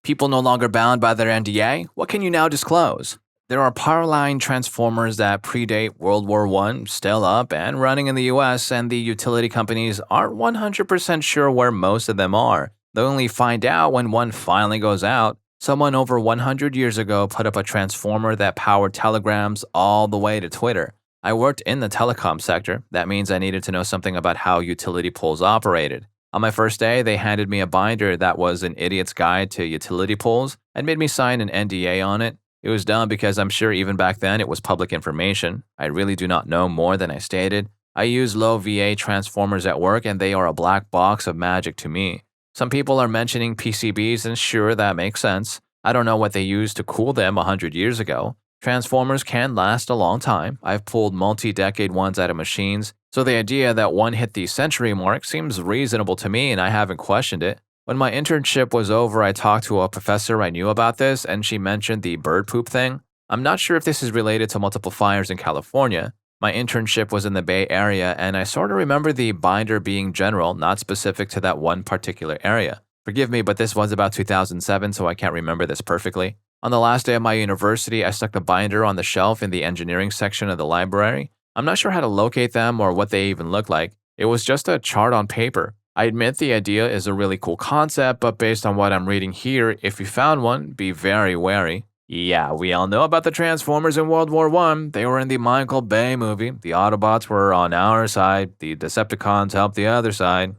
People no longer bound by their NDA? What can you now disclose? There are power line transformers that predate World War I, still up and running in the US, and the utility companies aren't 100% sure where most of them are. They'll only find out when one finally goes out. Someone over 100 years ago put up a transformer that powered telegrams all the way to Twitter. I worked in the telecom sector. That means I needed to know something about how utility poles operated. On my first day, they handed me a binder that was an idiot's guide to utility poles and made me sign an NDA on it. It was dumb because I'm sure even back then it was public information. I really do not know more than I stated. I use low VA transformers at work and they are a black box of magic to me. Some people are mentioning PCBs and sure, that makes sense. I don't know what they used to cool them 100 years ago. Transformers can last a long time. I've pulled multi-decade ones out of machines, so the idea that one hit the century mark seems reasonable to me and I haven't questioned it. When my internship was over, I talked to a professor I knew about this and she mentioned the bird poop thing. I'm not sure if this is related to multiple fires in California. My internship was in the Bay Area and I sort of remember the binder being general, not specific to that one particular area. Forgive me, but this was about 2007, so I can't remember this perfectly. On the last day of my university, I stuck the binder on the shelf in the engineering section of the library. I'm not sure how to locate them or what they even look like. It was just a chart on paper. I admit the idea is a really cool concept, but based on what I'm reading here, if you found one, be very wary. Yeah, we all know about the Transformers in World War I. They were in the Michael Bay movie. The Autobots were on our side. The Decepticons helped the other side.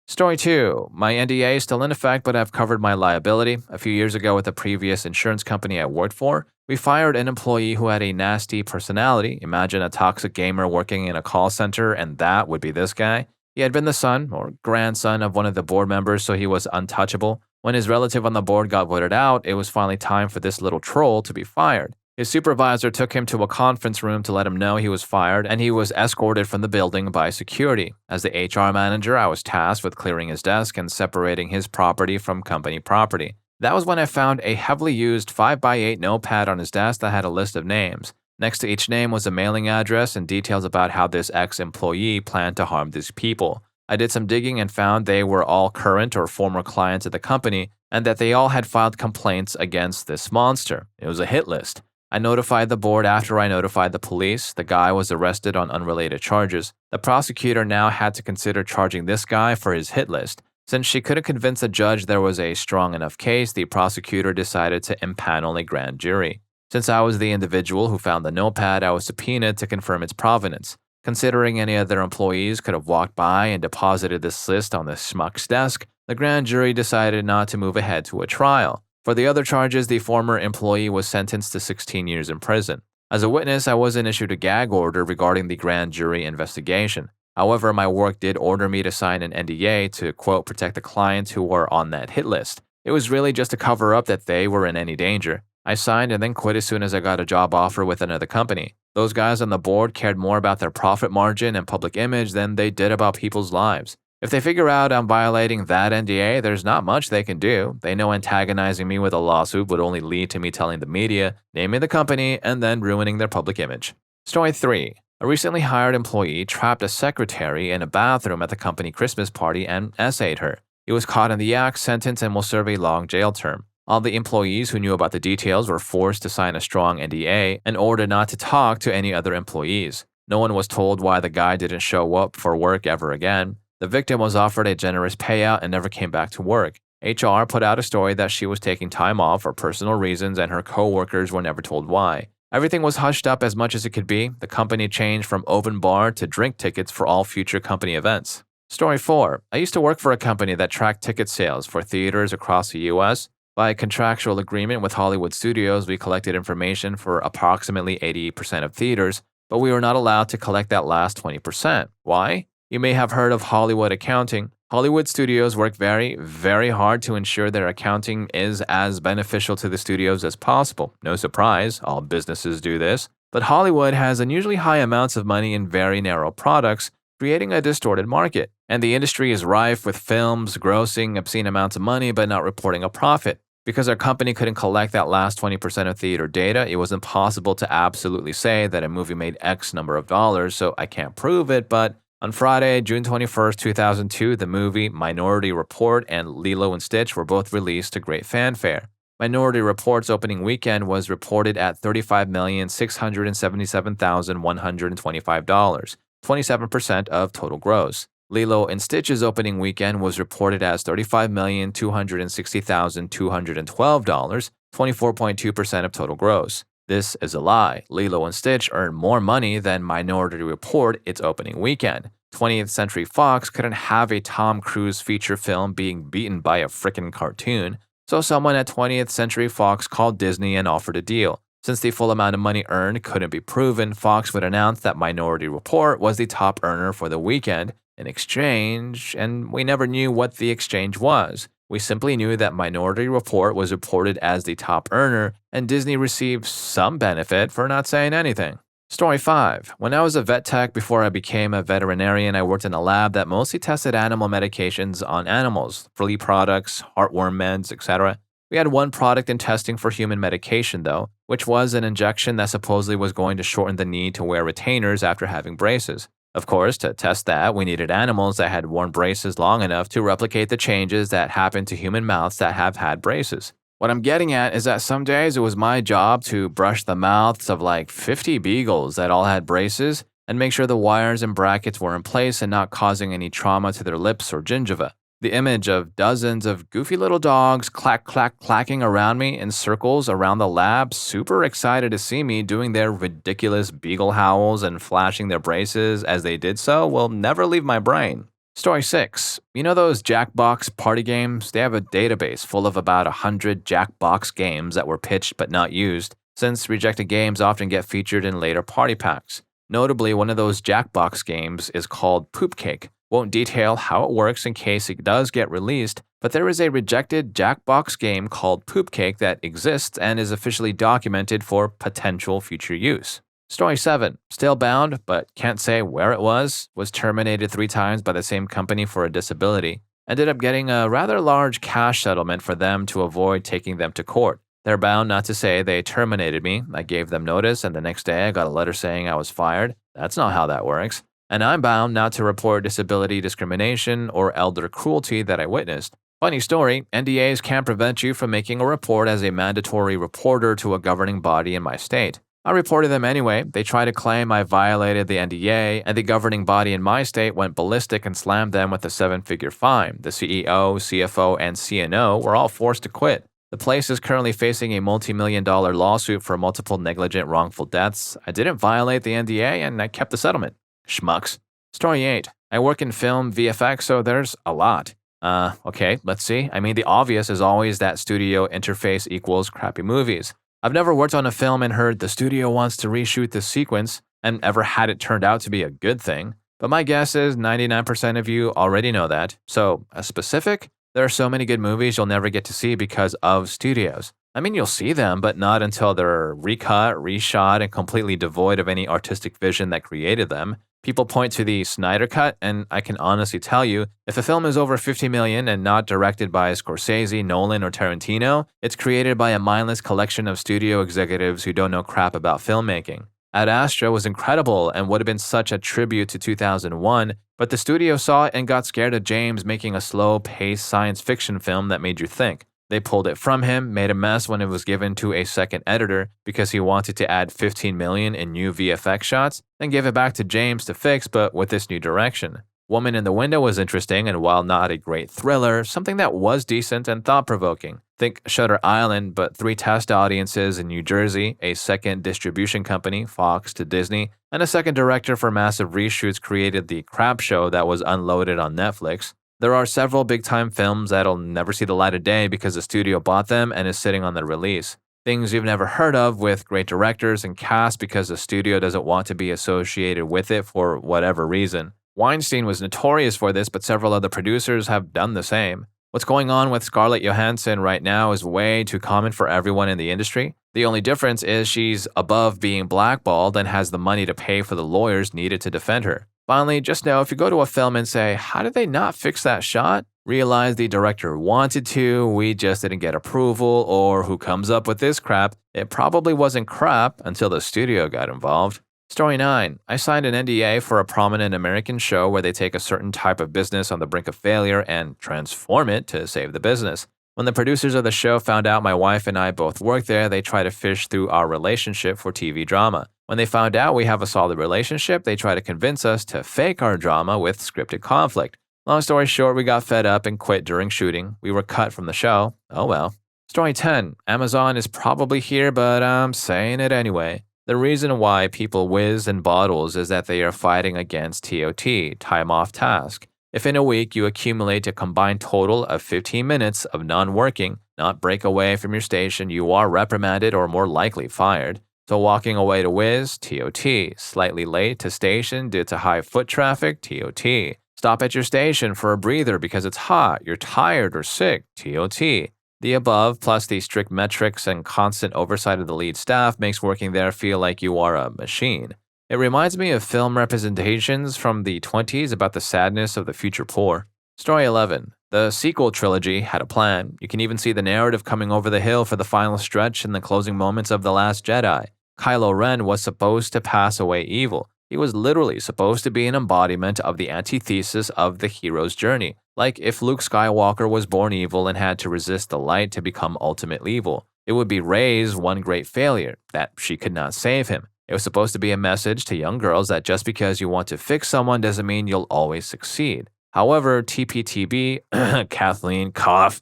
Story 2. My NDA is still in effect, but I've covered my liability. A few years ago with a previous insurance company I worked for, we fired an employee who had a nasty personality. Imagine a toxic gamer working in a call center, and that would be this guy. He had been the son or grandson of one of the board members, so he was untouchable. When his relative on the board got voted out, it was finally time for this little troll to be fired. His supervisor took him to a conference room to let him know he was fired, and he was escorted from the building by security. As the HR manager, I was tasked with clearing his desk and separating his property from company property. That was when I found a heavily used 5x8 notepad on his desk that had a list of names. Next to each name was a mailing address and details about how this ex-employee planned to harm these people. I did some digging and found they were all current or former clients of the company and that they all had filed complaints against this monster. It was a hit list. I notified the board after I notified the police. The guy was arrested on unrelated charges. The prosecutor now had to consider charging this guy for his hit list. Since she couldn't convince the judge there was a strong enough case, the prosecutor decided to impanel a grand jury. Since I was the individual who found the notepad, I was subpoenaed to confirm its provenance. Considering any other employees could have walked by and deposited this list on the schmuck's desk, the grand jury decided not to move ahead to a trial. For the other charges, the former employee was sentenced to 16 years in prison. As a witness, I wasn't issued a gag order regarding the grand jury investigation. However, my work did order me to sign an NDA to, quote, protect the clients who were on that hit list. It was really just to cover up that they were in any danger. I signed and then quit as soon as I got a job offer with another company. Those guys on the board cared more about their profit margin and public image than they did about people's lives. If they figure out I'm violating that NDA, there's not much they can do. They know antagonizing me with a lawsuit would only lead to me telling the media, naming the company, and then ruining their public image. Story 3. A recently hired employee trapped a secretary in a bathroom at the company Christmas party and essayed her. He was caught in the act, sentenced, and will serve a long jail term. All the employees who knew about the details were forced to sign a strong NDA and ordered not to talk to any other employees. No one was told why the guy didn't show up for work ever again. The victim was offered a generous payout and never came back to work. HR put out a story that she was taking time off for personal reasons and her co-workers were never told why. Everything was hushed up as much as it could be. The company changed from open bar to drink tickets for all future company events. Story 4. I used to work for a company that tracked ticket sales for theaters across the US. By contractual agreement with Hollywood studios, we collected information for approximately 80% of theaters, but we were not allowed to collect that last 20%. Why? You may have heard of Hollywood accounting. Hollywood studios work very, very hard to ensure their accounting is as beneficial to the studios as possible. No surprise, all businesses do this. But Hollywood has unusually high amounts of money in very narrow products, creating a distorted market. And the industry is rife with films grossing obscene amounts of money but not reporting a profit. Because our company couldn't collect that last 20% of theater data, it was impossible to absolutely say that a movie made X number of dollars, so I can't prove it, but On Friday, June 21st, 2002, the movie Minority Report and Lilo and Stitch were both released to great fanfare. Minority Report's opening weekend was reported at $35,677,125, 27% of total gross. Lilo and Stitch's opening weekend was reported as $35,260,212, 24.2% of total gross. This is a lie. Lilo and Stitch earned more money than Minority Report its opening weekend. 20th Century Fox couldn't have a Tom Cruise feature film being beaten by a frickin' cartoon, so someone at 20th Century Fox called Disney and offered a deal. Since the full amount of money earned couldn't be proven, Fox would announce that Minority Report was the top earner for the weekend in exchange, and we never knew what the exchange was. We simply knew that Minority Report was reported as the top earner, and Disney received some benefit for not saying anything. Story 5. When I was a vet tech before I became a veterinarian, I worked in a lab that mostly tested animal medications on animals, flea products, heartworm meds, etc. We had one product in testing for human medication, though, which was an injection that supposedly was going to shorten the need to wear retainers after having braces. Of course, to test that, we needed animals that had worn braces long enough to replicate the changes that happen to human mouths that have had braces. What I'm getting at is that some days it was my job to brush the mouths of like 50 beagles that all had braces and make sure the wires and brackets were in place and not causing any trauma to their lips or gingiva. The image of dozens of goofy little dogs clacking around me in circles around the lab, super excited to see me doing their ridiculous beagle howls and flashing their braces as they did so, will never leave my brain. Story 6. You know those Jackbox party games? They have a database full of about 100 Jackbox games that were pitched but not used, since rejected games often get featured in later party packs. Notably, one of those Jackbox games is called Poop Cake. Won't detail how it works in case it does get released, but there is a rejected Jackbox game called Poop Cake that exists and is officially documented for potential future use. Story 7. Still bound, but can't say where it was terminated 3 times by the same company for a disability. Ended up getting a rather large cash settlement for them to avoid taking them to court. They're bound not to say they terminated me. I gave them notice, and the next day I got a letter saying I was fired. That's not how that works. And I'm bound not to report disability discrimination or elder cruelty that I witnessed. Funny story, NDAs can't prevent you from making a report as a mandatory reporter to a governing body in my state. I reported them anyway. They tried to claim I violated the NDA, and the governing body in my state went ballistic and slammed them with a 7-figure fine. The CEO, CFO, and CNO were all forced to quit. The place is currently facing a multi-million-dollar lawsuit for multiple negligent wrongful deaths. I didn't violate the NDA, and I kept the settlement. Schmucks. Story 8. I work in film VFX, so there's a lot. Okay, let's see. I mean, the obvious is always that studio interface equals crappy movies. I've never worked on a film and heard the studio wants to reshoot this sequence and ever had it turned out to be a good thing. But my guess is 99% of you already know that. So, a specific? There are so many good movies you'll never get to see because of studios. I mean, you'll see them, but not until they're recut, reshot, and completely devoid of any artistic vision that created them. People point to the Snyder Cut, and I can honestly tell you, if a film is over $50 million and not directed by Scorsese, Nolan, or Tarantino, it's created by a mindless collection of studio executives who don't know crap about filmmaking. Ad Astra was incredible and would have been such a tribute to 2001, but the studio saw it and got scared of James making a slow-paced science fiction film that made you think. They pulled it from him, made a mess when it was given to a second editor because he wanted to add $15 million in new VFX shots, then gave it back to James to fix, but with this new direction. Woman in the Window was interesting, and while not a great thriller, something that was decent and thought-provoking. Think Shutter Island, but 3 test audiences in New Jersey, a second distribution company, Fox to Disney, and a second director for massive reshoots created the crap show that was unloaded on Netflix. There are several big-time films that'll never see the light of day because the studio bought them and is sitting on their release. Things you've never heard of with great directors and cast because the studio doesn't want to be associated with it for whatever reason. Weinstein was notorious for this, but several other producers have done the same. What's going on with Scarlett Johansson right now is way too common for everyone in the industry. The only difference is she's above being blackballed and has the money to pay for the lawyers needed to defend her. Finally, just know if you go to a film and say, how did they not fix that shot? Realize the director wanted to, we just didn't get approval, or who comes up with this crap? It probably wasn't crap until the studio got involved. Story 9. I signed an NDA for a prominent American show where they take a certain type of business on the brink of failure and transform it to save the business. When the producers of the show found out my wife and I both worked there, they tried to fish through our relationship for TV drama. When they found out we have a solid relationship, they tried to convince us to fake our drama with scripted conflict. Long story short, we got fed up and quit during shooting. We were cut from the show. Oh well. Story 10. Amazon is probably here, but I'm saying it anyway. The reason why people whiz in bottles is that they are fighting against TOT, time off task. If in a week you accumulate a combined total of 15 minutes of non-working, not break away from your station, you are reprimanded or more likely fired. So walking away to whiz, TOT. Slightly late to station due to high foot traffic, TOT. Stop at your station for a breather because it's hot, you're tired or sick, TOT. The above, plus the strict metrics and constant oversight of the lead staff, makes working there feel like you are a machine. It reminds me of film representations from the 20s about the sadness of the future poor. Story 11. The sequel trilogy had a plan. You can even see the narrative coming over the hill for the final stretch in the closing moments of The Last Jedi. Kylo Ren was supposed to pass away evil. He was literally supposed to be an embodiment of the antithesis of the hero's journey. Like if Luke Skywalker was born evil and had to resist the light to become ultimate evil. It would be Rey's one great failure, that she could not save him. It was supposed to be a message to young girls that just because you want to fix someone doesn't mean you'll always succeed. However, TPTB, Kathleen Cough,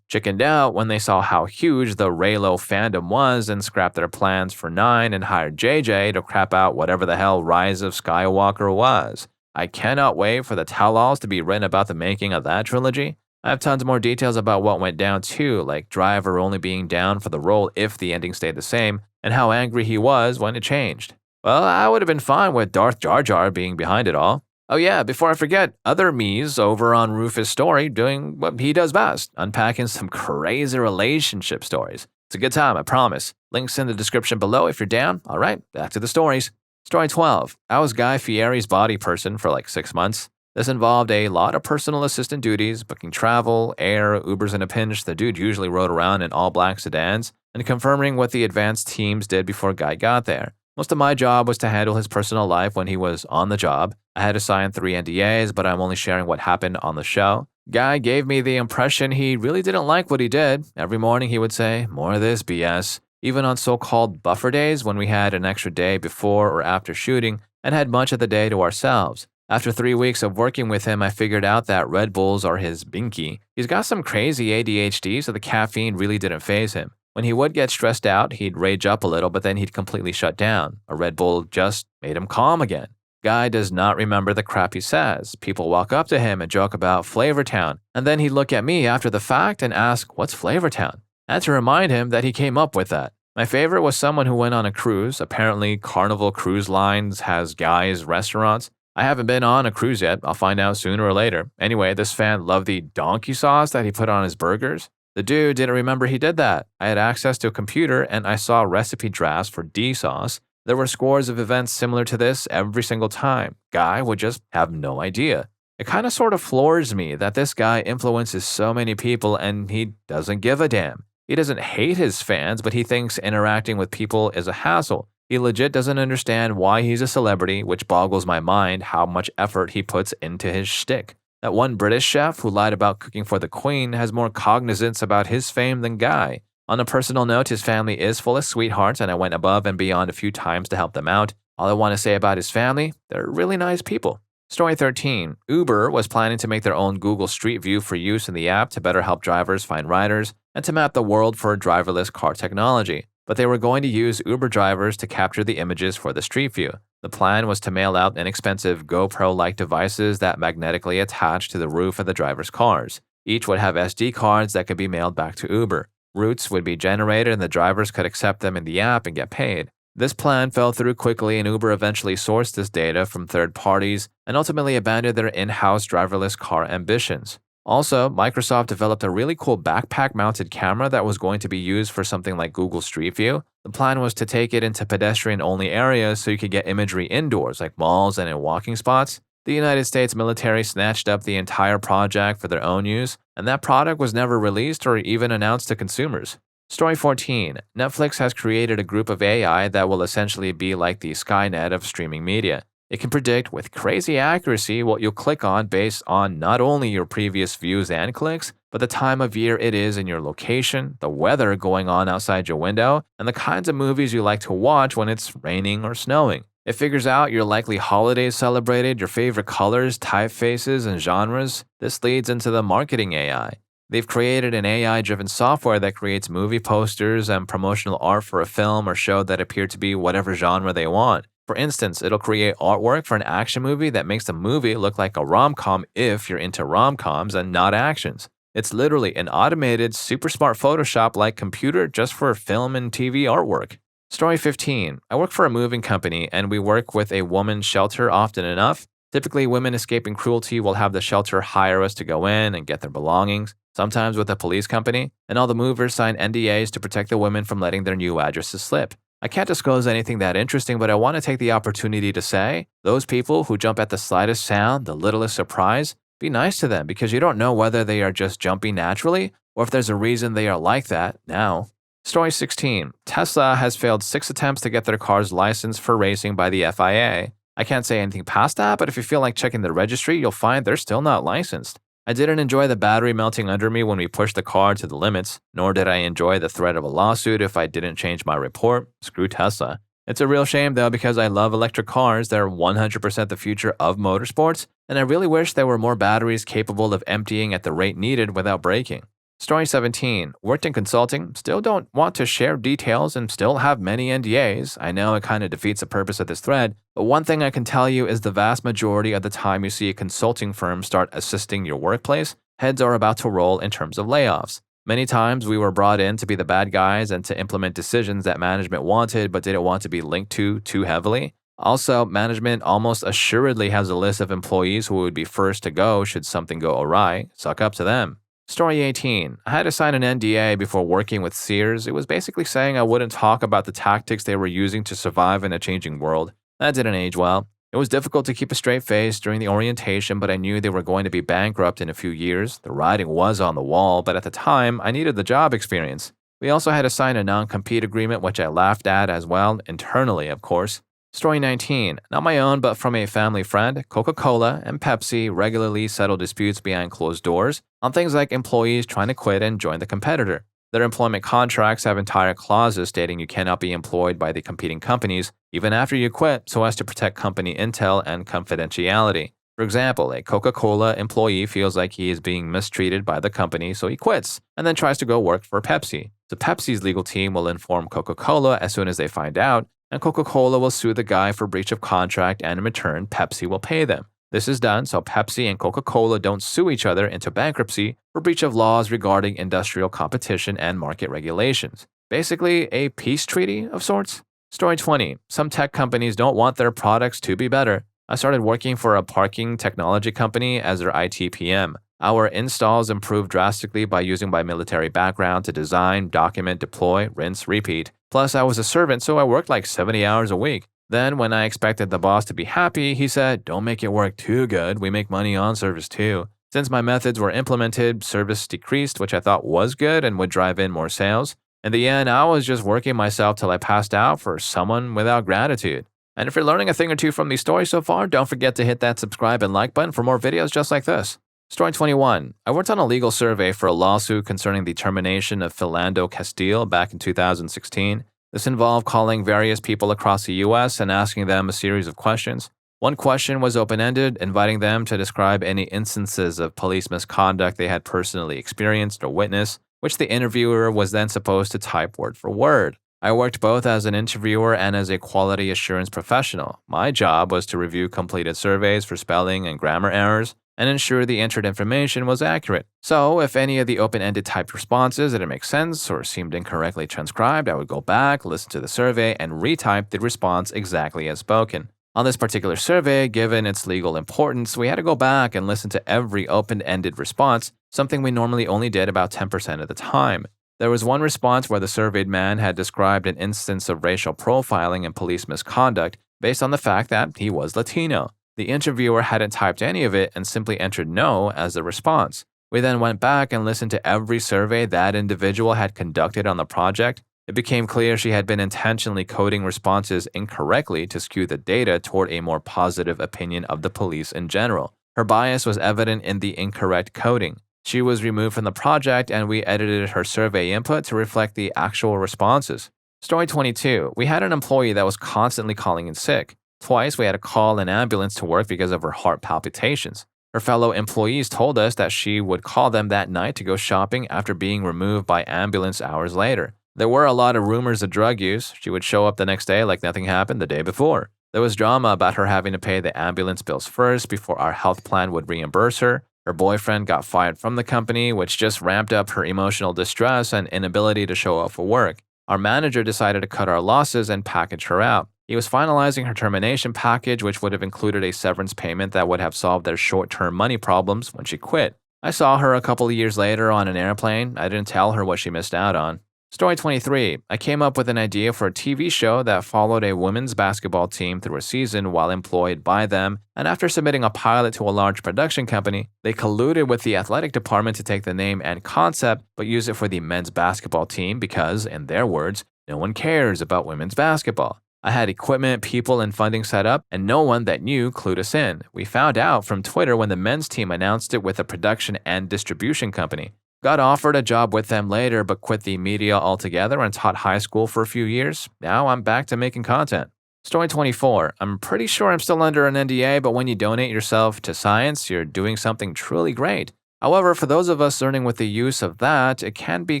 chickened out when they saw how huge the Reylo fandom was and scrapped their plans for 9 and hired JJ to crap out whatever the hell Rise of Skywalker was. I cannot wait for the tell-alls to be written about the making of that trilogy. I have tons more details about what went down too, like Driver only being down for the role if the ending stayed the same, and how angry he was when it changed. Well, I would have been fine with Darth Jar Jar being behind it all. Oh yeah, before I forget, other me's over on Rufus' story doing what he does best, unpacking some crazy relationship stories. It's a good time, I promise. Links in the description below if you're down. All right, back to the stories. Story 12. I was Guy Fieri's body person for like 6 months. This involved a lot of personal assistant duties, booking travel, air, Ubers in a pinch. The dude usually rode around in all black sedans, and confirming what the advanced teams did before Guy got there. Most of my job was to handle his personal life when he was on the job. I had to sign 3 NDAs, but I'm only sharing what happened on the show. Guy gave me the impression he really didn't like what he did. Every morning he would say, "More of this BS." Even on so-called buffer days when we had an extra day before or after shooting and had much of the day to ourselves. After 3 weeks of working with him, I figured out that Red Bulls are his binky. He's got some crazy ADHD, so the caffeine really didn't faze him. When he would get stressed out, he'd rage up a little, but then he'd completely shut down. A Red Bull just made him calm again. Guy does not remember the crap he says. People walk up to him and joke about Flavortown, and then he'd look at me after the fact and ask, "What's Flavortown?" I had to remind him that he came up with that. My favorite was someone who went on a cruise. Apparently, Carnival Cruise Lines has Guy's restaurants. I haven't been on a cruise yet. I'll find out sooner or later. Anyway, this fan loved the donkey sauce that he put on his burgers. The dude didn't remember he did that. I had access to a computer and I saw recipe drafts for D sauce. There were scores of events similar to this every single time. Guy would just have no idea. It kind of sort of floors me that this guy influences so many people and he doesn't give a damn. He doesn't hate his fans, but he thinks interacting with people is a hassle. He legit doesn't understand why he's a celebrity, which boggles my mind how much effort he puts into his shtick. That one British chef who lied about cooking for the Queen has more cognizance about his fame than Guy. On a personal note, his family is full of sweethearts, and I went above and beyond a few times to help them out. All I want to say about his family, they're really nice people. Story 13. Uber was planning to make their own Google Street View for use in the app to better help drivers find riders and to map the world for driverless car technology. But they were going to use Uber drivers to capture the images for the Street View. The plan was to mail out inexpensive GoPro-like devices that magnetically attach to the roof of the drivers' cars. Each would have SD cards that could be mailed back to Uber. Routes would be generated and the drivers could accept them in the app and get paid. This plan fell through quickly and Uber eventually sourced this data from third parties and ultimately abandoned their in-house driverless car ambitions. Also, Microsoft developed a really cool backpack-mounted camera that was going to be used for something like Google Street View. The plan was to take it into pedestrian-only areas so you could get imagery indoors, like malls and in walking spots. The United States military snatched up the entire project for their own use, and that product was never released or even announced to consumers. Story 14. Netflix has created a group of AI that will essentially be like the Skynet of streaming media. It can predict with crazy accuracy what you'll click on based on not only your previous views and clicks, but the time of year it is in your location, the weather going on outside your window, and the kinds of movies you like to watch when it's raining or snowing. It figures out your likely holidays celebrated, your favorite colors, typefaces, and genres. This leads into the marketing AI. They've created an AI driven software that creates movie posters and promotional art for a film or show that appear to be whatever genre they want. For instance, it'll create artwork for an action movie that makes the movie look like a rom-com if you're into rom-coms and not actions. It's literally an automated, super smart Photoshop-like computer just for film and TV artwork. Story 15. I work for a moving company and we work with a women's shelter often enough. Typically, women escaping cruelty will have the shelter hire us to go in and get their belongings, sometimes with a police company, and all the movers sign NDAs to protect the women from letting their new addresses slip. I can't disclose anything that interesting, but I want to take the opportunity to say, those people who jump at the slightest sound, the littlest surprise, be nice to them because you don't know whether they are just jumping naturally or if there's a reason they are like that now. Story 16. Tesla has failed 6 attempts to get their car's licensed for racing by the FIA. I can't say anything past that, but if you feel like checking the registry, you'll find they're still not licensed. I didn't enjoy the battery melting under me when we pushed the car to the limits, nor did I enjoy the threat of a lawsuit if I didn't change my report. Screw Tesla. It's a real shame though because I love electric cars, they're 100% the future of motorsports, and I really wish there were more batteries capable of emptying at the rate needed without breaking. Story 17. Worked in consulting, still don't want to share details and still have many NDAs. I know it kind of defeats the purpose of this thread, but one thing I can tell you is the vast majority of the time you see a consulting firm start assisting your workplace, heads are about to roll in terms of layoffs. Many times we were brought in to be the bad guys and to implement decisions that management wanted but didn't want to be linked to too heavily. Also, management almost assuredly has a list of employees who would be first to go should something go awry. Suck up to them. Story 18. I had to sign an NDA before working with Sears. It was basically saying I wouldn't talk about the tactics they were using to survive in a changing world. That didn't age well. It was difficult to keep a straight face during the orientation, but I knew they were going to be bankrupt in a few years. The writing was on the wall, but at the time, I needed the job experience. We also had to sign a non-compete agreement, which I laughed at as well, internally, of course. Story 19. Not my own, but from a family friend, CocaCola and Pepsi regularly settle disputes behind closed doors on things like employees trying to quit and join the competitor. Their employment contracts have entire clauses stating you cannot be employed by the competing companies even after you quit so as to protect company intel and confidentiality. For example, a Coca-Cola employee feels like he is being mistreated by the company, so he quits and then tries to go work for Pepsi. So Pepsi's legal team will inform Coca-Cola as soon as they find out, and Coca-Cola will sue the guy for breach of contract, and in return, Pepsi will pay them. This is done so Pepsi and Coca-Cola don't sue each other into bankruptcy for breach of laws regarding industrial competition and market regulations. Basically, a peace treaty of sorts. Story 20. Some tech companies don't want their products to be better. I started working for a parking technology company as their IT PM. Our installs improved drastically by using my military background to design, document, deploy, rinse, repeat. Plus, I was a servant, so I worked like 70 hours a week. Then, when I expected the boss to be happy, he said, "Don't make it work too good. We make money on service too." Since my methods were implemented, service decreased, which I thought was good and would drive in more sales. In the end, I was just working myself till I passed out for someone without gratitude. And if you're learning a thing or two from these stories so far, don't forget to hit that subscribe and like button for more videos just like this. Story 21. I worked on a legal survey for a lawsuit concerning the termination of Philando Castile back in 2016. This involved calling various people across the US and asking them a series of questions. One question was open-ended, inviting them to describe any instances of police misconduct they had personally experienced or witnessed, which the interviewer was then supposed to type word for word. I worked both as an interviewer and as a quality assurance professional. My job was to review completed surveys for spelling and grammar errors and ensure the entered information was accurate. So, if any of the open-ended typed responses didn't make sense or seemed incorrectly transcribed, I would go back, listen to the survey, and retype the response exactly as spoken. On this particular survey, given its legal importance, we had to go back and listen to every open-ended response, something we normally only did about 10% of the time. There was one response where the surveyed man had described an instance of racial profiling and police misconduct based on the fact that he was Latino. The interviewer hadn't typed any of it and simply entered no as the response. We then went back and listened to every survey that individual had conducted on the project. It became clear she had been intentionally coding responses incorrectly to skew the data toward a more positive opinion of the police in general. Her bias was evident in the incorrect coding. She was removed from the project, and we edited her survey input to reflect the actual responses. Story 22. We had an employee that was constantly calling in sick. Twice, we had to call an ambulance to work because of her heart palpitations. Her fellow employees told us that she would call them that night to go shopping after being removed by ambulance hours later. There were a lot of rumors of drug use. She would show up the next day like nothing happened the day before. There was drama about her having to pay the ambulance bills first before our health plan would reimburse her. Her boyfriend got fired from the company, which just ramped up her emotional distress and inability to show up for work. Our manager decided to cut our losses and package her out. He was finalizing her termination package, which would have included a severance payment that would have solved their short-term money problems when she quit. I saw her a couple of years later on an airplane. I didn't tell her what she missed out on. Story 23. I came up with an idea for a TV show that followed a women's basketball team through a season while employed by them, and after submitting a pilot to a large production company, they colluded with the athletic department to take the name and concept but use it for the men's basketball team because, in their words, no one cares about women's basketball. I had equipment, people, and funding set up, and no one that knew clued us in. We found out from Twitter when the men's team announced it with a production and distribution company. Got offered a job with them later, but quit the media altogether and taught high school for a few years. Now I'm back to making content. Story 24. I'm pretty sure I'm still under an NDA, but when you donate yourself to science, you're doing something truly great. However, for those of us learning with the use of that, it can be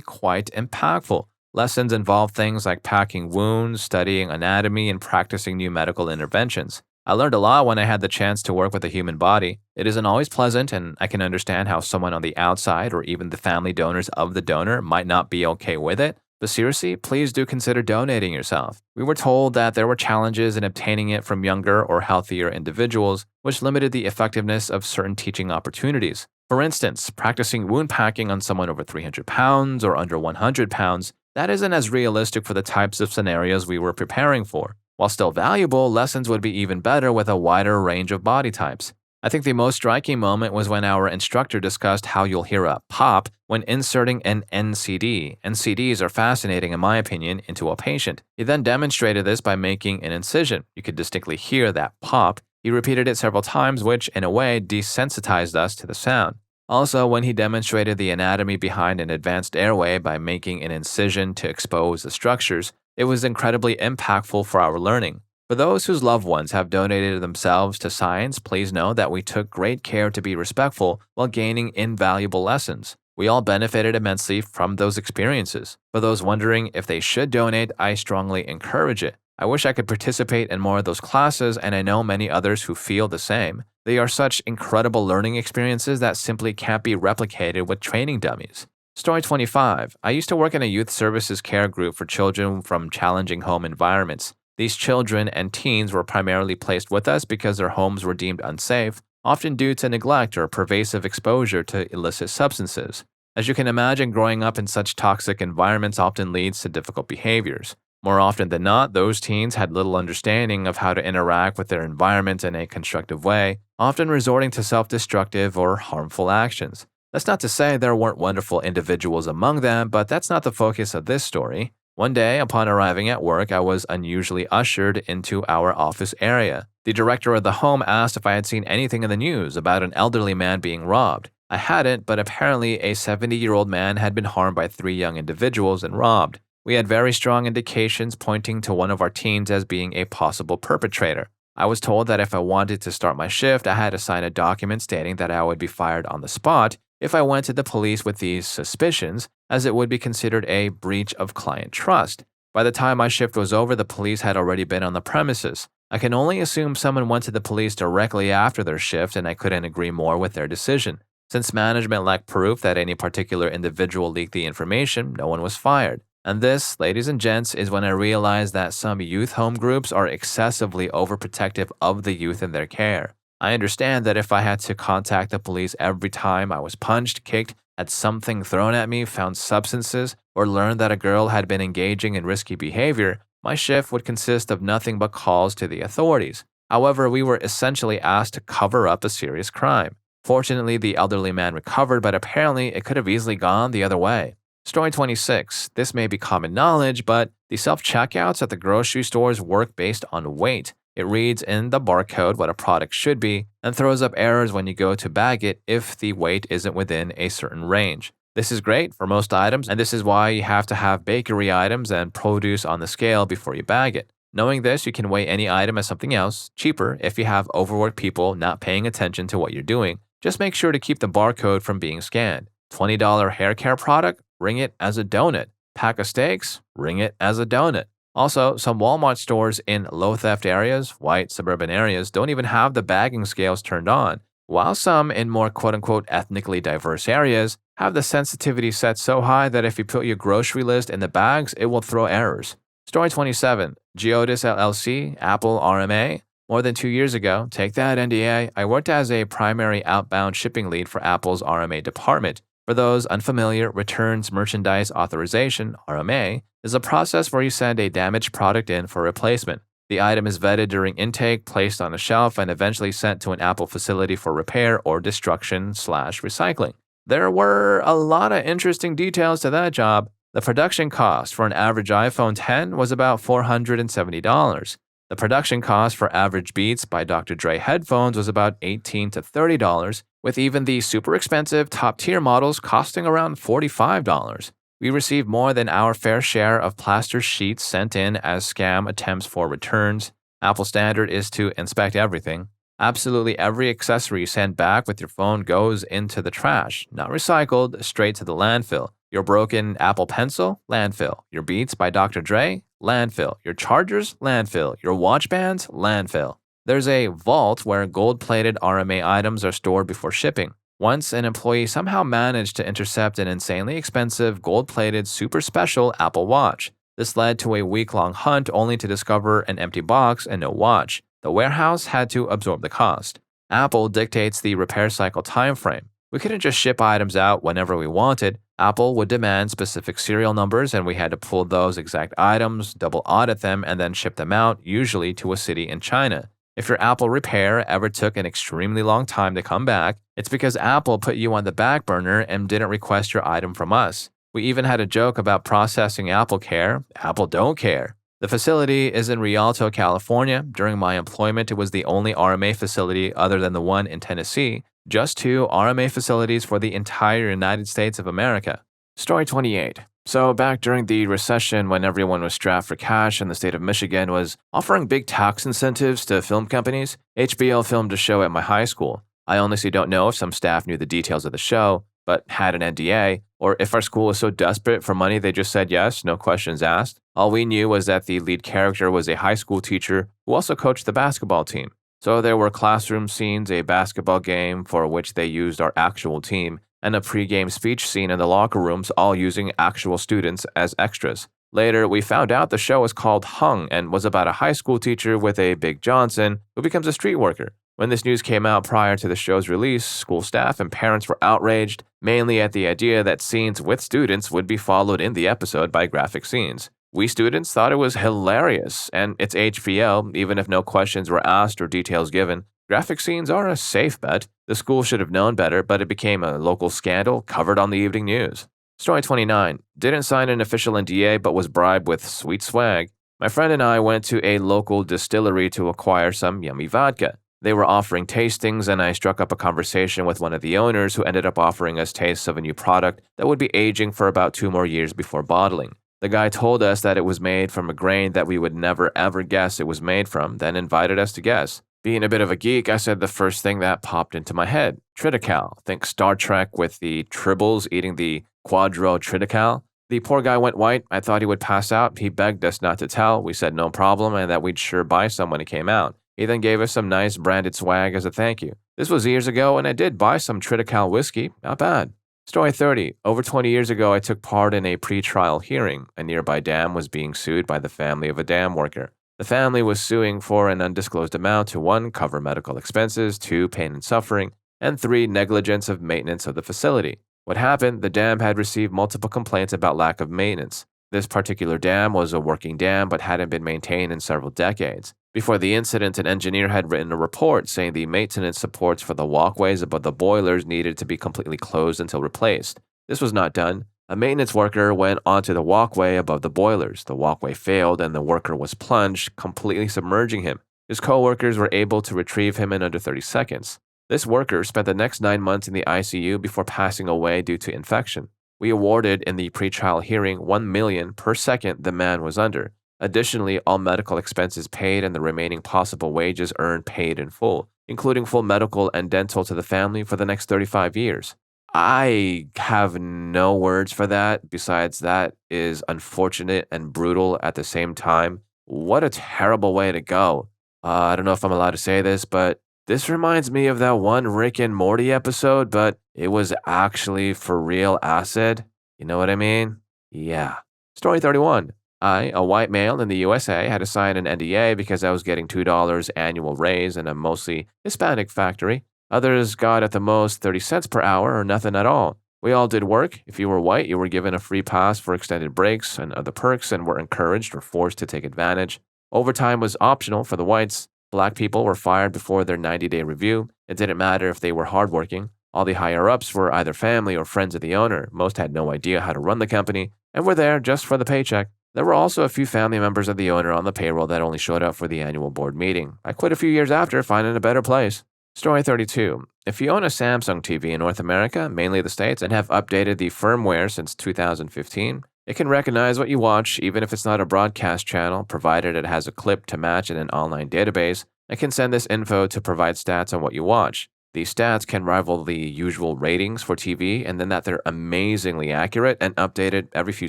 quite impactful. Lessons involve things like packing wounds, studying anatomy, and practicing new medical interventions. I learned a lot when I had the chance to work with the human body. It isn't always pleasant, and I can understand how someone on the outside or even the family donors of the donor might not be okay with it. But seriously, please do consider donating yourself. We were told that there were challenges in obtaining it from younger or healthier individuals, which limited the effectiveness of certain teaching opportunities. For instance, practicing wound packing on someone over 300 pounds or under 100 pounds, that isn't as realistic for the types of scenarios we were preparing for. While still valuable, lessons would be even better with a wider range of body types. I think the most striking moment was when our instructor discussed how you'll hear a pop when inserting an NCD. NCDs are fascinating, in my opinion, into a patient. He then demonstrated this by making an incision. You could distinctly hear that pop. He repeated it several times, which, in a way, desensitized us to the sound. Also, when he demonstrated the anatomy behind an advanced airway by making an incision to expose the structures, it was incredibly impactful for our learning. For those whose loved ones have donated themselves to science, please know that we took great care to be respectful while gaining invaluable lessons. We all benefited immensely from those experiences. For those wondering if they should donate, I strongly encourage it. I wish I could participate in more of those classes, and I know many others who feel the same. They are such incredible learning experiences that simply can't be replicated with training dummies. Story 25. I used to work in a youth services care group for children from challenging home environments. These children and teens were primarily placed with us because their homes were deemed unsafe, often due to neglect or pervasive exposure to illicit substances. As you can imagine, growing up in such toxic environments often leads to difficult behaviors. More often than not, those teens had little understanding of how to interact with their environment in a constructive way, often resorting to self-destructive or harmful actions. That's not to say there weren't wonderful individuals among them, but that's not the focus of this story. One day, upon arriving at work, I was unusually ushered into our office area. The director of the home asked if I had seen anything in the news about an elderly man being robbed. I hadn't, but apparently a 70-year-old man had been harmed by 3 young individuals and robbed. We had very strong indications pointing to one of our teens as being a possible perpetrator. I was told that if I wanted to start my shift, I had to sign a document stating that I would be fired on the spot if I went to the police with these suspicions, as it would be considered a breach of client trust. By the time my shift was over, the police had already been on the premises. I can only assume someone went to the police directly after their shift, and I couldn't agree more with their decision. Since management lacked proof that any particular individual leaked the information, no one was fired. And this, ladies and gents, is when I realized that some youth home groups are excessively overprotective of the youth in their care. I understand that if I had to contact the police every time I was punched, kicked, had something thrown at me, found substances, or learned that a girl had been engaging in risky behavior, my shift would consist of nothing but calls to the authorities. However, we were essentially asked to cover up a serious crime. Fortunately, the elderly man recovered, but apparently it could have easily gone the other way. Story 26. This may be common knowledge, but the self-checkouts at the grocery stores work based on weight. It reads in the barcode what a product should be and throws up errors when you go to bag it if the weight isn't within a certain range. This is great for most items, and this is why you have to have bakery items and produce on the scale before you bag it. Knowing this, you can weigh any item as something else, cheaper if you have overworked people not paying attention to what you're doing. Just make sure to keep the barcode from being scanned. $20 hair care product? Ring it as a donut. Pack of steaks? Ring it as a donut. Also, some Walmart stores in low theft areas, white suburban areas, don't even have the bagging scales turned on, while some in more quote-unquote ethnically diverse areas have the sensitivity set so high that if you put your grocery list in the bags, it will throw errors. Story 27. Geodis LLC, Apple RMA. More than 2 years ago, take that NDA, I worked as a primary outbound shipping lead for Apple's RMA department. For those unfamiliar, Returns Merchandise Authorization, RMA, is a process where you send a damaged product in for replacement. The item is vetted during intake, placed on a shelf, and eventually sent to an Apple facility for repair or destruction/recycling. There were a lot of interesting details to that job. The production cost for an average iPhone X was about $470. The production cost for average Beats by Dr. Dre headphones was about $18 to $30, with even the super expensive top-tier models costing around $45. We received more than our fair share of plaster sheets sent in as scam attempts for returns. Apple's standard is to inspect everything. Absolutely every accessory you send back with your phone goes into the trash, not recycled, straight to the landfill. Your broken Apple Pencil? Landfill. Your Beats by Dr. Dre? Landfill. Your chargers? Landfill. Your watch bands? Landfill. There's a vault where gold-plated RMA items are stored before shipping. Once, an employee somehow managed to intercept an insanely expensive gold-plated super special Apple Watch. This led to a week-long hunt only to discover an empty box and no watch. The warehouse had to absorb the cost. Apple dictates the repair cycle timeframe. We couldn't just ship items out whenever we wanted. Apple would demand specific serial numbers, and we had to pull those exact items, double audit them, and then ship them out, usually to a city in China. If your Apple repair ever took an extremely long time to come back, it's because Apple put you on the back burner and didn't request your item from us. We even had a joke about processing Apple Care. Apple don't care. The facility is in Rialto, California. During my employment, it was the only RMA facility other than the one in Tennessee. Just 2 RMA facilities for the entire United States of America. Story 28. So back during the recession when everyone was strapped for cash and the state of Michigan was offering big tax incentives to film companies, HBO filmed a show at my high school. I honestly don't know if some staff knew the details of the show, but had an NDA, or if our school was so desperate for money they just said yes, no questions asked. All we knew was that the lead character was a high school teacher who also coached the basketball team. So there were classroom scenes, a basketball game for which they used our actual team, and a pre-game speech scene in the locker rooms, all using actual students as extras. Later, we found out the show was called Hung and was about a high school teacher with a Big Johnson who becomes a street worker. When this news came out prior to the show's release, school staff and parents were outraged, mainly at the idea that scenes with students would be followed in the episode by graphic scenes. We students thought it was hilarious, and it's HBO, even if no questions were asked or details given. Graphic scenes are a safe bet. The school should have known better, but it became a local scandal covered on the evening news. Story 29. Didn't sign an official NDA, but was bribed with sweet swag. My friend and I went to a local distillery to acquire some yummy vodka. They were offering tastings, and I struck up a conversation with one of the owners who ended up offering us tastes of a new product that would be aging for about 2 more years before bottling. The guy told us that it was made from a grain that we would never ever guess it was made from, then invited us to guess. Being a bit of a geek, I said the first thing that popped into my head. Triticale. Think Star Trek with the tribbles eating the quadro triticale. The poor guy went white. I thought he would pass out. He begged us not to tell. We said no problem and that we'd sure buy some when it came out. He then gave us some nice branded swag as a thank you. This was years ago, and I did buy some triticale whiskey. Not bad. Story 30. Over 20 years ago, I took part in a pre-trial hearing. A nearby dam was being sued by the family of a dam worker. The family was suing for an undisclosed amount to 1. Cover medical expenses, 2. Pain and suffering, and 3. Negligence of maintenance of the facility. What happened? The dam had received multiple complaints about lack of maintenance. This particular dam was a working dam but hadn't been maintained in several decades. Before the incident, an engineer had written a report saying the maintenance supports for the walkways above the boilers needed to be completely closed until replaced. This was not done. A maintenance worker went onto the walkway above the boilers. The walkway failed and the worker was plunged, completely submerging him. His co-workers were able to retrieve him in under 30 seconds. This worker spent the next 9 months in the ICU before passing away due to infection. We awarded in the pretrial hearing $1 million per second the man was under. Additionally, all medical expenses paid and the remaining possible wages earned paid in full, including full medical and dental to the family for the next 35 years. I have no words for that, besides that is unfortunate and brutal at the same time. What a terrible way to go. I don't know if I'm allowed to say this, but this reminds me of that one Rick and Morty episode, but it was actually for real acid. You know what I mean? Yeah. Story 31. I, a white male in the USA, had to sign an NDA because I was getting $2 annual raise in a mostly Hispanic factory. Others got at the most 30 cents per hour or nothing at all. We all did work. If you were white, you were given a free pass for extended breaks and other perks and were encouraged or forced to take advantage. Overtime was optional for the whites. Black people were fired before their 90-day review. It didn't matter if they were hardworking. All the higher-ups were either family or friends of the owner. Most had no idea how to run the company and were there just for the paycheck. There were also a few family members of the owner on the payroll that only showed up for the annual board meeting. I quit a few years after, finding a better place. Story 32. If you own a Samsung TV in North America, mainly the States, and have updated the firmware since 2015, it can recognize what you watch even if it's not a broadcast channel, provided it has a clip to match in an online database. It can send this info to provide stats on what you watch. These stats can rival the usual ratings for TV, and then that they're amazingly accurate and updated every few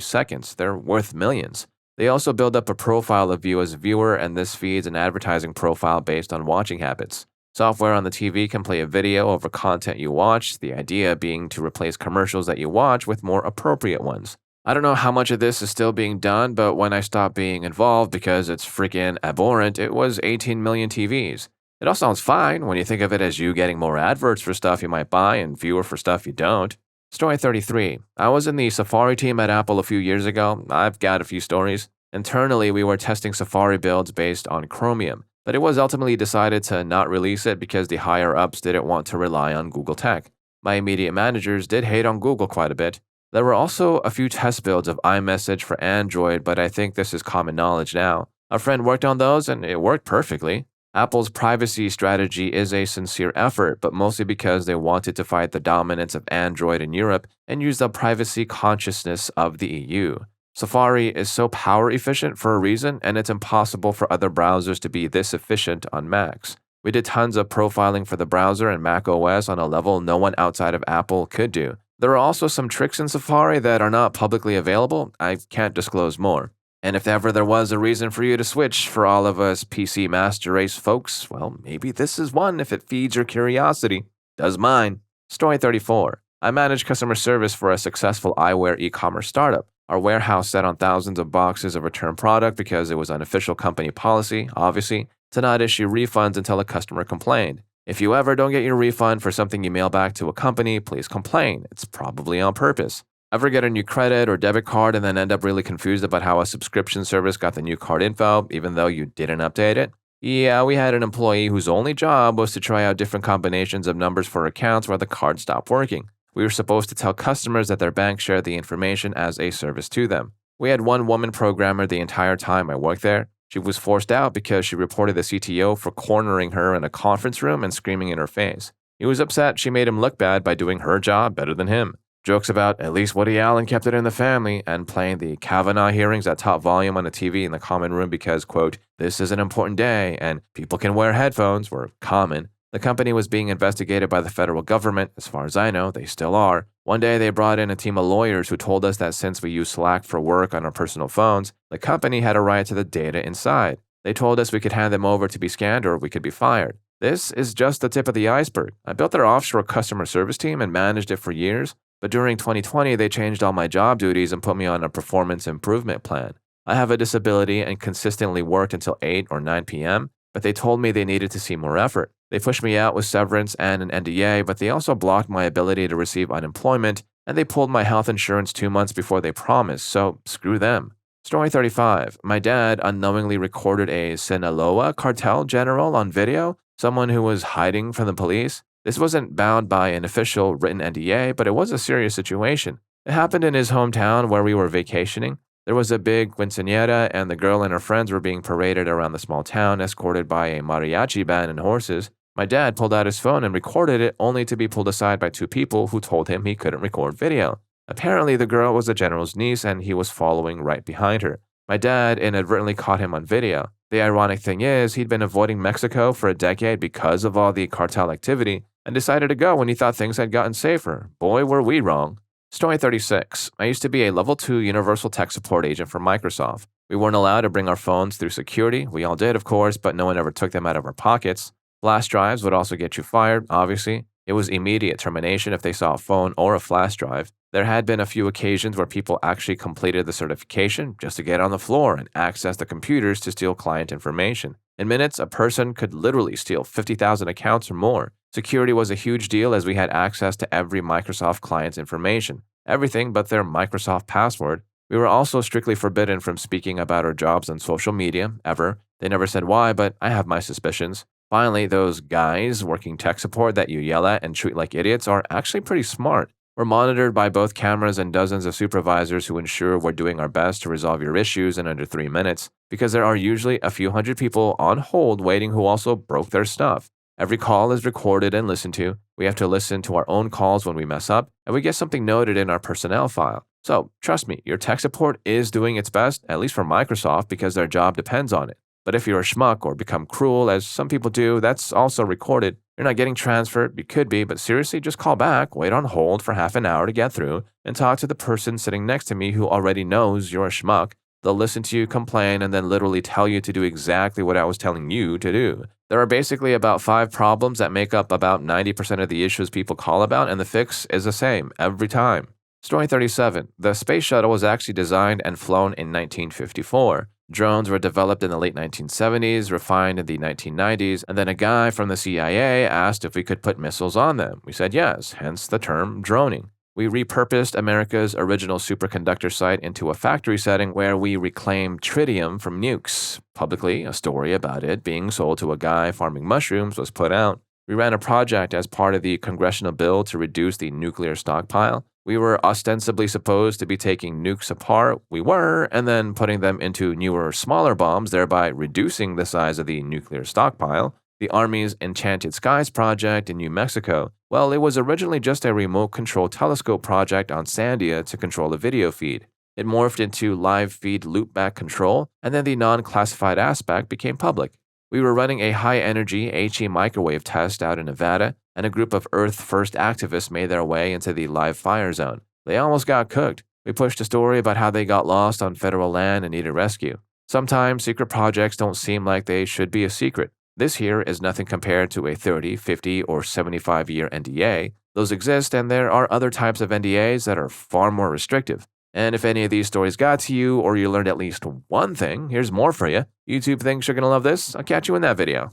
seconds. They're worth millions. They also build up a profile of you as a viewer, and this feeds an advertising profile based on watching habits. Software on the TV can play a video over content you watch, the idea being to replace commercials that you watch with more appropriate ones. I don't know how much of this is still being done, but when I stopped being involved because it's freaking abhorrent, it was 18 million TVs. It all sounds fine when you think of it as you getting more adverts for stuff you might buy and fewer for stuff you don't. Story 33. I was in the Safari team at Apple a few years ago. I've got a few stories. Internally, we were testing Safari builds based on Chromium, but it was ultimately decided to not release it because the higher-ups didn't want to rely on Google Tech. My immediate managers did hate on Google quite a bit. There were also a few test builds of iMessage for Android, but I think this is common knowledge now. A friend worked on those and it worked perfectly. Apple's privacy strategy is a sincere effort, but mostly because they wanted to fight the dominance of Android in Europe and use the privacy consciousness of the EU. Safari is so power efficient for a reason, and it's impossible for other browsers to be this efficient on Macs. We did tons of profiling for the browser and Mac OS on a level no one outside of Apple could do. There are also some tricks in Safari that are not publicly available. I can't disclose more. And if ever there was a reason for you to switch for all of us PC Master Race folks, well, maybe this is one if it feeds your curiosity. Does mine. Story 34. I manage customer service for a successful eyewear e-commerce startup. Our warehouse sat on thousands of boxes of returned product because it was unofficial company policy, obviously, to not issue refunds until a customer complained. If you ever don't get your refund for something you mail back to a company, please complain. It's probably on purpose. Ever get a new credit or debit card and then end up really confused about how a subscription service got the new card info, even though you didn't update it? Yeah, we had an employee whose only job was to try out different combinations of numbers for accounts where the card stopped working. We were supposed to tell customers that their bank shared the information as a service to them. We had one woman programmer the entire time I worked there. She was forced out because she reported the CTO for cornering her in a conference room and screaming in her face. He was upset she made him look bad by doing her job better than him. Jokes about at least Woody Allen kept it in the family and playing the Kavanaugh hearings at top volume on the TV in the common room because, quote, this is an important day and people can wear headphones were common. The company was being investigated by the federal government. As far as I know, they still are. One day they brought in a team of lawyers who told us that since we use Slack for work on our personal phones, the company had a right to the data inside. They told us we could hand them over to be scanned or we could be fired. This is just the tip of the iceberg. I built their offshore customer service team and managed it for years. But during 2020, they changed all my job duties and put me on a performance improvement plan. I have a disability and consistently worked until 8 or 9 p.m., but they told me they needed to see more effort. They pushed me out with severance and an NDA, but they also blocked my ability to receive unemployment, and they pulled my health insurance 2 months before they promised, so screw them. Story 35. My dad unknowingly recorded a Sinaloa Cartel general on video, someone who was hiding from the police. This wasn't bound by an official written NDA, but it was a serious situation. It happened in his hometown where we were vacationing. There was a big quinceañera, and the girl and her friends were being paraded around the small town, escorted by a mariachi band and horses. My dad pulled out his phone and recorded it, only to be pulled aside by two people who told him he couldn't record video. Apparently, the girl was the general's niece, and he was following right behind her. My dad inadvertently caught him on video. The ironic thing is, he'd been avoiding Mexico for a decade because of all the cartel activity, and decided to go when he thought things had gotten safer. Boy, were we wrong. Story 36. I used to be a level 2 universal tech support agent for Microsoft. We weren't allowed to bring our phones through security. We all did, of course, but no one ever took them out of our pockets. Flash drives would also get you fired, obviously. It was immediate termination if they saw a phone or a flash drive. There had been a few occasions where people actually completed the certification just to get on the floor and access the computers to steal client information. In minutes, a person could literally steal 50,000 accounts or more. Security was a huge deal as we had access to every Microsoft client's information, everything but their Microsoft password. We were also strictly forbidden from speaking about our jobs on social media, ever. They never said why, but I have my suspicions. Finally, those guys working tech support that you yell at and treat like idiots are actually pretty smart. We're monitored by both cameras and dozens of supervisors who ensure we're doing our best to resolve your issues in under 3 minutes, because there are usually a few hundred people on hold waiting who also broke their stuff. Every call is recorded and listened to. We have to listen to our own calls when we mess up, and we get something noted in our personnel file. So, trust me, your tech support is doing its best, at least for Microsoft, because their job depends on it. But if you're a schmuck or become cruel, as some people do, that's also recorded. You're not getting transferred. You could be, but seriously, just call back, wait on hold for half an hour to get through, and talk to the person sitting next to me who already knows you're a schmuck. They'll listen to you complain and then literally tell you to do exactly what I was telling you to do. There are basically about 5 problems that make up about 90% of the issues people call about, and the fix is the same every time. Story 37. The space shuttle was actually designed and flown in 1954. Drones were developed in the late 1970s, refined in the 1990s, and then a guy from the CIA asked if we could put missiles on them. We said yes, hence the term droning. We repurposed America's original superconductor site into a factory setting where we reclaimed tritium from nukes. Publicly, a story about it being sold to a guy farming mushrooms was put out. We ran a project as part of the congressional bill to reduce the nuclear stockpile. We were ostensibly supposed to be taking nukes apart, we were, and then putting them into newer, smaller bombs, thereby reducing the size of the nuclear stockpile. The Army's Enchanted Skies project in New Mexico, well, it was originally just a remote-control telescope project on Sandia to control the video feed. It morphed into live feed loopback control, and then the non-classified aspect became public. We were running a high-energy HE microwave test out in Nevada, and a group of Earth First activists made their way into the live fire zone. They almost got cooked. We pushed a story about how they got lost on federal land and needed rescue. Sometimes secret projects don't seem like they should be a secret. This here is nothing compared to a 30, 50, or 75-year NDA. Those exist, and there are other types of NDAs that are far more restrictive. And if any of these stories got to you, or you learned at least one thing, here's more for you. YouTube thinks you're going to love this. I'll catch you in that video.